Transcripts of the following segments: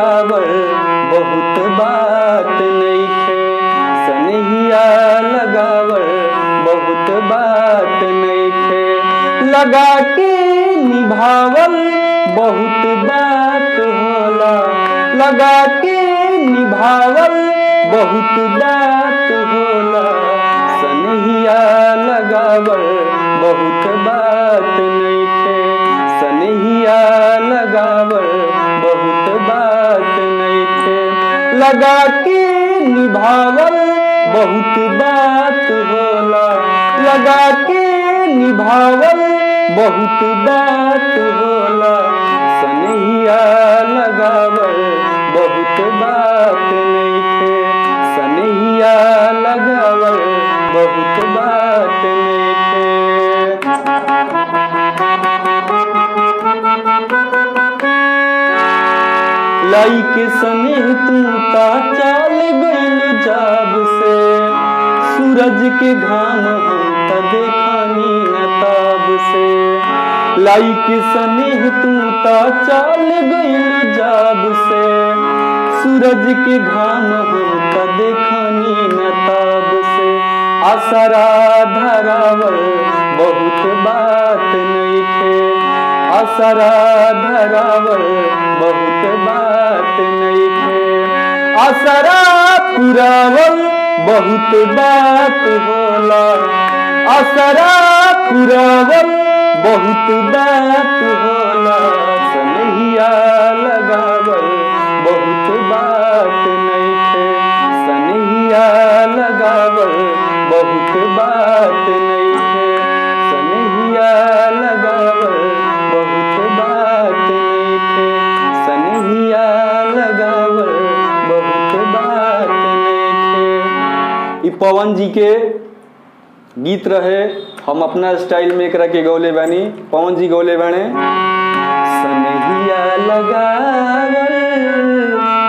लगावल बहुत बात नइखे, सनहिया लगावल बहुत बात नइखे, लगा के निभावल बहुत बात होला, लगा के निभावल बहुत बात होला, सनहिया लगावल बहुत बात नइखे, सनहिया लगावल बहुत बात नइखे, लगा के निभावल बहुत बात होला, लगा के निभावल बहुत बात होला, सनहिया लगावल बहुत बात नइखे, सनहिया लगावल बहुत बात नइखे। लाई के सनेह तू ता चल गइल जब से, सूरज के घाम हम त देखानी न तब से, लाई के सनेह तू ता चल गइल जब से, सूरज के घाम हम त देखानी न तब से, असरा धरावल बहुत बात नइखे, असरा धरावल बहुत बात नइखे, असरा पुरावल बहुत बात होला, असरा पुरावल बहुत बात होला, सनहिया लगावल बहुत बात नइखे, सनहिया लगावल बहुत बात नइखे, सनहिया लगावल बहुत बात नइखे, सनहिया लगावल बहुत बात नइखे। ई पवन जी के गीत रहे, हम अपना स्टाइल में एकरा के गौले बानी, पवन जी गौले बाने, सनहिया लगावल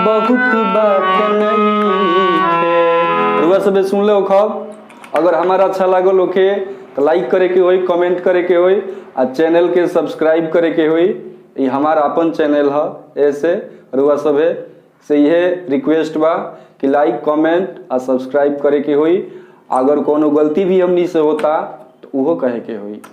बहुत बात नइखे। रुआ सबे सुन ले खब। अगर हमारा अच्छा लागल होखे तो लाइक करे के होई, कमेंट करे के होई, आ चैनल के सब्सक्राइब करे के होई। ये हमारा अपन चैनल है, ऐसे रुआ सबे से यह रिक्वेस्ट बा कि लाइक कमेंट आ सब्सक्राइब करे के होई। अगर कोनो गलती भी हमनी से होता तो उहो कहे के होई।